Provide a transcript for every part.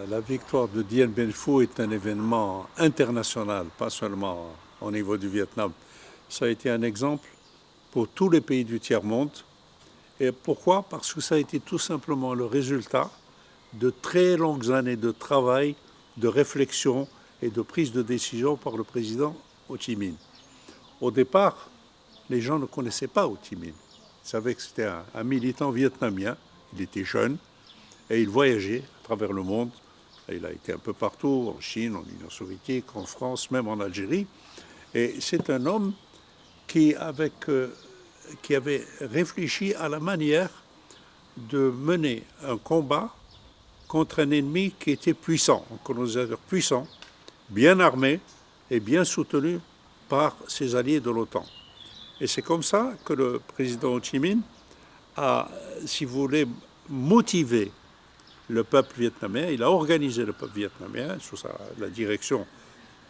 La victoire de Dien Bien Phu est un événement international, pas seulement au niveau du Vietnam. Ça a été un exemple pour tous les pays du tiers-monde. Et pourquoi? Parce que ça a été tout simplement le résultat de très longues années de travail, de réflexion et de prise de décision par le président Ho Chi Minh. Au départ, les gens ne connaissaient pas Ho Chi Minh. Ils savaient que c'était un militant vietnamien. Il était jeune et il voyageait à travers le monde. Il a été un peu partout, en Chine, en Union soviétique, en France, même en Algérie. Et c'est un homme qui avait réfléchi à la manière de mener un combat contre un ennemi qui était puissant, un colonisateur puissant, bien armé et bien soutenu par ses alliés de l'OTAN. Et c'est comme ça que le président Ho Chi Minh a, si vous voulez, motivé le peuple vietnamien. Il a organisé le peuple vietnamien sous la direction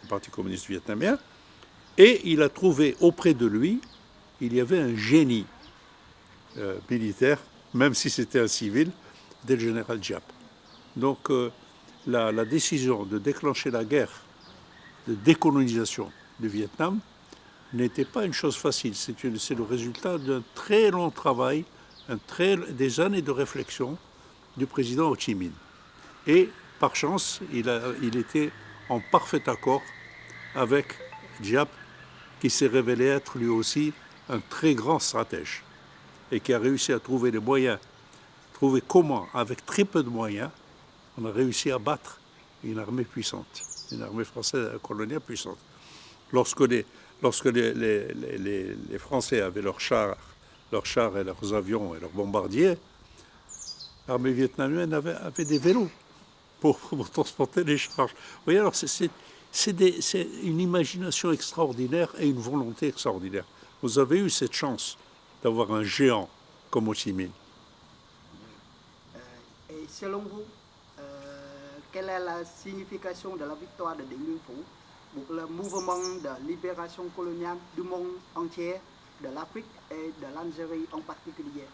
du Parti communiste vietnamien. Et il a trouvé auprès de lui, il y avait un génie militaire, même si c'était un civil, dès le général Giap. Donc la décision de déclencher la guerre de décolonisation du Vietnam n'était pas une chose facile. C'est le résultat d'un très long travail, des années de réflexion du président Ho Chi Minh. Et par chance, il était en parfait accord avec Giap, qui s'est révélé être lui aussi un très grand stratège et qui a réussi à trouver les moyens, trouver comment, avec très peu de moyens, on a réussi à battre une armée puissante, une armée française coloniale puissante. Lorsque les Français avaient leurs chars et leurs avions et leurs bombardiers, l'armée vietnamienne avait des vélos pour transporter les charges. Vous voyez, alors c'est une imagination extraordinaire et une volonté extraordinaire. Vous avez eu cette chance d'avoir un géant comme Ho Chi Minh. Et selon vous, quelle est la signification de la victoire de Dien Bien Phu pour le mouvement de libération coloniale du monde entier, de l'Afrique et de l'Algérie en particulier?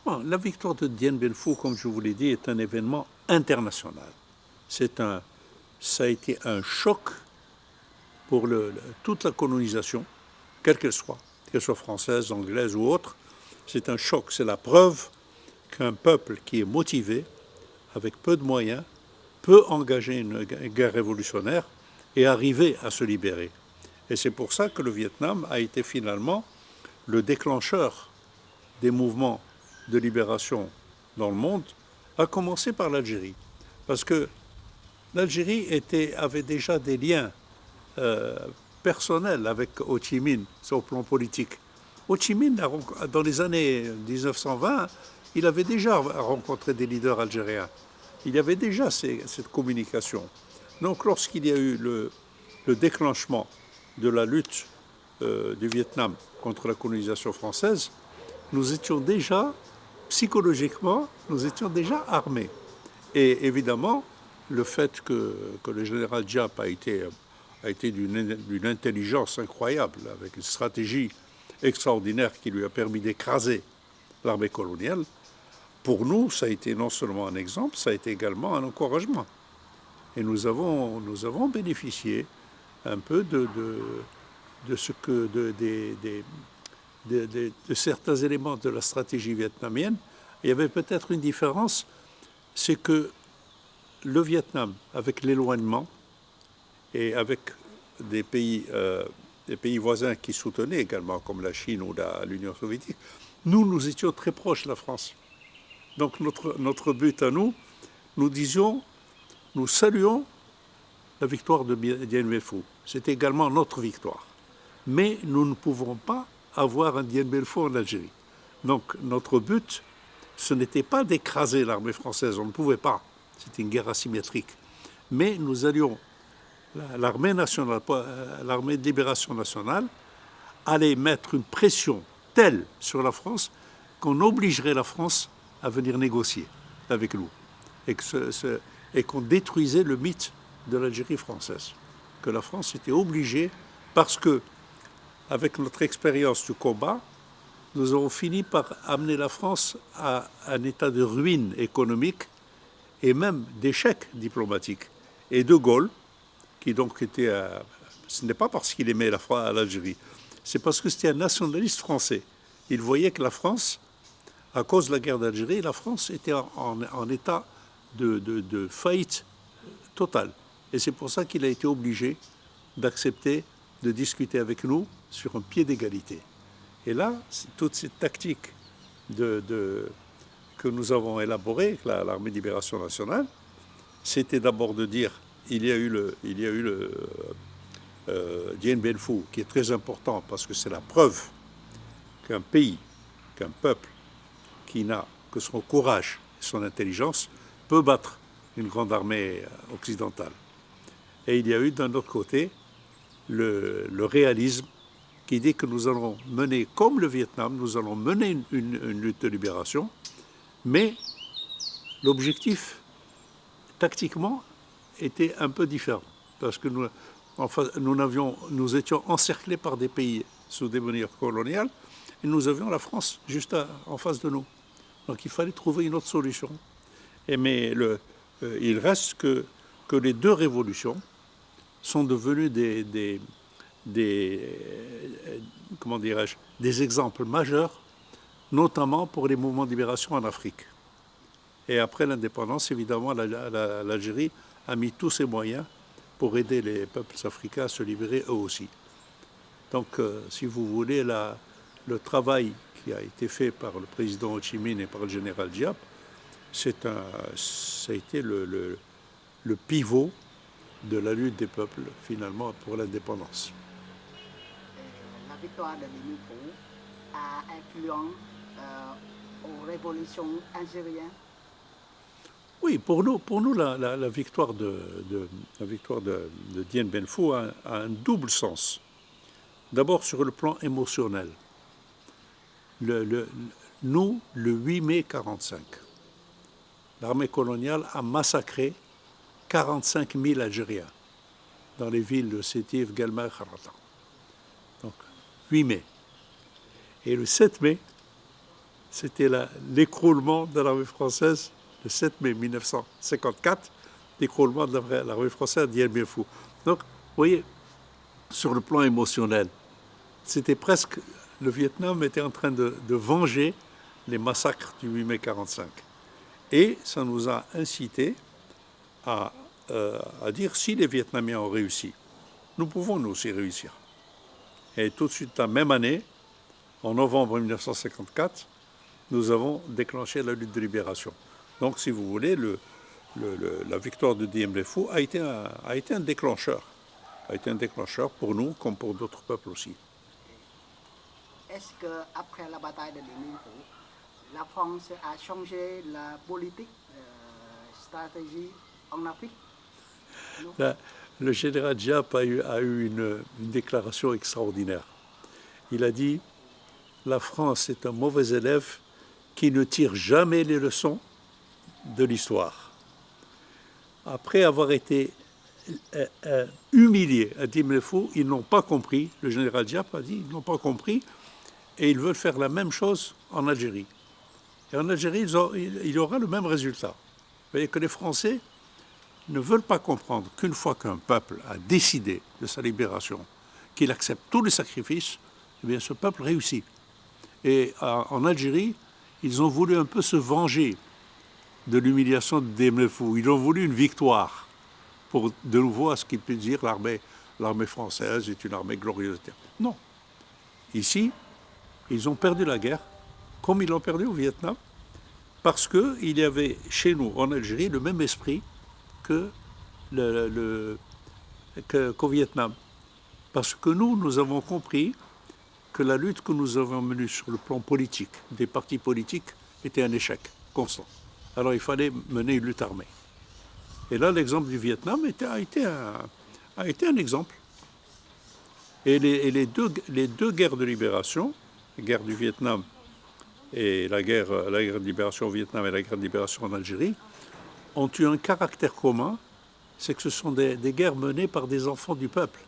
Bon, la victoire de Dien Bien Phu, comme je vous l'ai dit, est un événement international. Ça a été un choc pour toute la colonisation, quelle qu'elle soit française, anglaise ou autre. C'est un choc, c'est la preuve qu'un peuple qui est motivé, avec peu de moyens, peut engager une guerre révolutionnaire et arriver à se libérer. Et c'est pour ça que le Vietnam a été finalement le déclencheur des mouvements de libération dans le monde, à commencer par l'Algérie. Parce que l'Algérie avait déjà des liens personnels avec Ho Chi Minh sur le plan politique. Ho Chi Minh, dans les années 1920, il avait déjà rencontré des leaders algériens. Il y avait déjà cette communication. Donc lorsqu'il y a eu le déclenchement de la lutte du Vietnam contre la colonisation française, nous étions déjà, psychologiquement, nous étions déjà armés. Et évidemment, le fait que le général Giap a été d'une intelligence incroyable, avec une stratégie extraordinaire qui lui a permis d'écraser l'armée coloniale, pour nous, ça a été non seulement un exemple, ça a été également un encouragement. Et nous avons bénéficié un peu de certains éléments de la stratégie vietnamienne. Il y avait peut-être une différence, c'est que le Vietnam, avec l'éloignement et avec des pays voisins qui soutenaient également, comme la Chine ou l'Union soviétique, nous étions très proches de la France. Donc notre but à nous disions, nous saluons la victoire de Dien Bien Phu. C'est également notre victoire. Mais nous ne pouvons pas avoir un Dien Bien Phu en Algérie. Donc notre but, ce n'était pas d'écraser l'armée française, on ne pouvait pas. C'était une guerre asymétrique. Mais nous allions, l'armée nationale, l'armée de libération nationale, allait mettre une pression telle sur la France qu'on obligerait la France à venir négocier avec nous. Et qu'on détruisait le mythe de l'Algérie française. Que la France était obligée, parce que, avec notre expérience du combat, nous avons fini par amener la France à un état de ruine économique et même d'échecs diplomatiques. Et De Gaulle, qui donc était, ce n'est pas parce qu'il aimait l'Algérie, c'est parce que c'était un nationaliste français. Il voyait que la France, à cause de la guerre d'Algérie, la France était en état de faillite totale. Et c'est pour ça qu'il a été obligé d'accepter de discuter avec nous sur un pied d'égalité. Et là, toute cette tactique que nous avons élaborée avec l'armée de libération nationale, c'était d'abord de dire il y a eu le Dien Bien Phu, qui est très important parce que c'est la preuve qu'un pays, qu'un peuple qui n'a que son courage et son intelligence peut battre une grande armée occidentale. Et il y a eu d'un autre côté le réalisme qui dit que nous allons mener, comme le Vietnam, nous allons mener une lutte de libération, mais l'objectif, tactiquement, était un peu différent. Parce que nous étions encerclés par des pays sous des manières coloniales, et nous avions la France juste en face de nous. Donc il fallait trouver une autre solution. Mais il reste que les deux révolutions sont devenues comment dirais-je, des exemples majeurs, notamment pour les mouvements de libération en Afrique. Et après l'indépendance, évidemment, l'Algérie a mis tous ses moyens pour aider les peuples africains à se libérer eux aussi. Donc, si vous voulez, le travail qui a été fait par le président Ho Chi Minh et par le général Diap, ça a été le pivot de la lutte des peuples, finalement, pour l'indépendance. La victoire de Dien Bien Phu a influé aux révolutions algériennes. Oui, pour nous la victoire de Dien Bien Phu a un double sens. D'abord sur le plan émotionnel. Nous, le 8 mai 1945, l'armée coloniale a massacré 45 000 Algériens dans les villes de Sétif, Guelma et Kharata. Donc, 8 mai. Et le 7 mai, c'était l'écroulement de l'armée française, le 7 mai 1954, l'écroulement de l'armée française à Dien Bien Phu. Donc, vous voyez, sur le plan émotionnel, c'était presque, le Vietnam était en train de venger les massacres du 8 mai 1945. Et ça nous a incité à dire si les Vietnamiens ont réussi, nous pouvons nous aussi réussir. Et tout de suite, la même année, en novembre 1954, nous avons déclenché la lutte de libération. Donc, si vous voulez, la victoire de Dien Bien Phu a été un déclencheur. A été un déclencheur pour nous comme pour d'autres peuples aussi. Est-ce qu'après la bataille de Dien Bien Phu, la France a changé la politique, stratégie en Afrique? Le général Diap a eu une déclaration extraordinaire. Il a dit « La France est un mauvais élève qui ne tire jamais les leçons de l'histoire. » Après avoir été humiliés à Dien Bien Phu, ils n'ont pas compris, le général Diap a dit « Ils n'ont pas compris » et ils veulent faire la même chose en Algérie. Et en Algérie, il y aura le même résultat. Vous voyez que les Français ne veulent pas comprendre qu'une fois qu'un peuple a décidé de sa libération, qu'il accepte tous les sacrifices, eh bien ce peuple réussit. Et en Algérie, ils ont voulu un peu se venger de l'humiliation de Dien Bien Phu. Ils ont voulu une victoire pour de nouveau à ce qu'ils puissent dire l'armée française est une armée glorieuse. Non. Ici, ils ont perdu la guerre, comme ils l'ont perdu au Vietnam, parce qu'il y avait chez nous, en Algérie, le même esprit qu'au Vietnam. Parce que nous avons compris que la lutte que nous avons menée sur le plan politique, des partis politiques, était un échec constant. Alors il fallait mener une lutte armée. Et là, l'exemple du Vietnam a été un exemple. Et les deux guerres de libération, la guerre du Vietnam et la guerre de libération au Vietnam et la guerre de libération en Algérie, ont eu un caractère commun, c'est que ce sont des guerres menées par des enfants du peuple.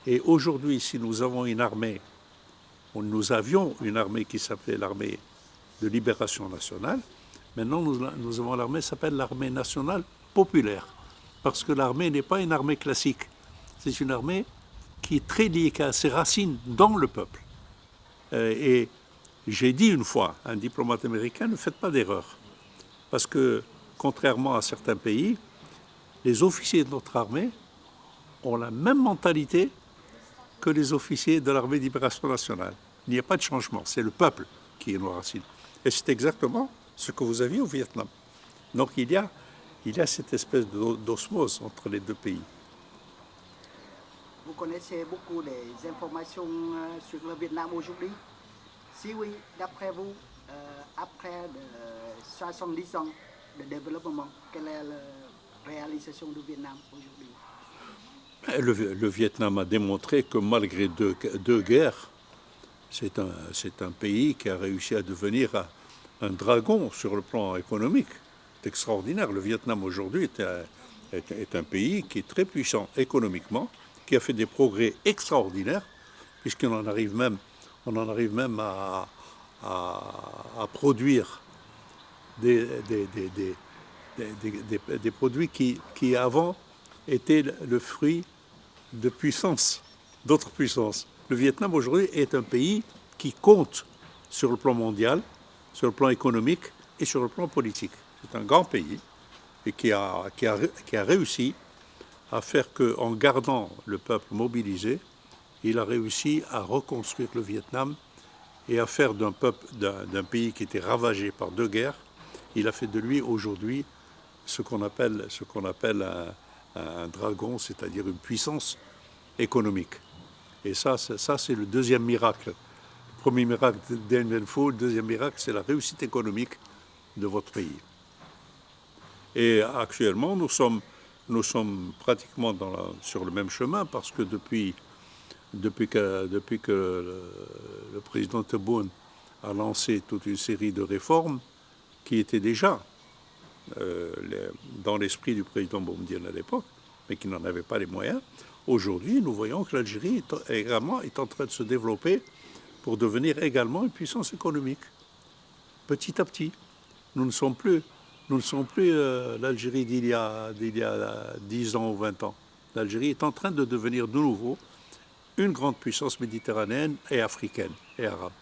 Et aujourd'hui, si nous avons une armée, nous avions une armée qui s'appelait l'armée de libération nationale, Maintenant, nous avons l'armée qui s'appelle l'armée nationale populaire. Parce que l'armée n'est pas une armée classique. C'est une armée qui est très liée, qui a ses racines dans le peuple. Et j'ai dit une fois à un diplomate américain, ne faites pas d'erreur. Parce que, contrairement à certains pays, les officiers de notre armée ont la même mentalité que les officiers de l'armée de libération nationale. Il n'y a pas de changement, c'est le peuple qui est nos racines. Et c'est exactement ce que vous aviez au Vietnam. Donc il y a cette espèce d'osmose entre les deux pays. Vous connaissez beaucoup des informations sur le Vietnam aujourd'hui. Si oui, d'après vous, après 70 ans de développement, quelle est la réalisation du Vietnam aujourd'hui? Le Vietnam a démontré que malgré deux guerres, c'est un pays qui a réussi à devenir un dragon sur le plan économique. C'est extraordinaire. Le Vietnam aujourd'hui est un pays qui est très puissant économiquement, qui a fait des progrès extraordinaires, puisqu'on en arrive même, à produire des produits qui avant étaient le fruit de puissances, d'autres puissances. Le Vietnam aujourd'hui est un pays qui compte sur le plan mondial, sur le plan économique et sur le plan politique. C'est un grand pays et qui a réussi à faire qu'en gardant le peuple mobilisé, il a réussi à reconstruire le Vietnam et à faire d'un pays qui était ravagé par deux guerres, il a fait de lui aujourd'hui ce qu'on appelle un dragon, c'est-à-dire une puissance économique. Et ça c'est le deuxième miracle. Le premier miracle d'Dien Bien Phu, le deuxième miracle, c'est la réussite économique de votre pays. Et actuellement, nous sommes pratiquement sur le même chemin parce que depuis que le président Tebboune a lancé toute une série de réformes qui étaient déjà dans l'esprit du président Boumedienne à l'époque, mais qui n'en avait pas les moyens. Aujourd'hui, nous voyons que l'Algérie est en train de se développer pour devenir également une puissance économique. Petit à petit, nous ne sommes plus l'Algérie d'il y a 10 ans ou 20 ans. L'Algérie est en train de devenir de nouveau une grande puissance méditerranéenne et africaine et arabe.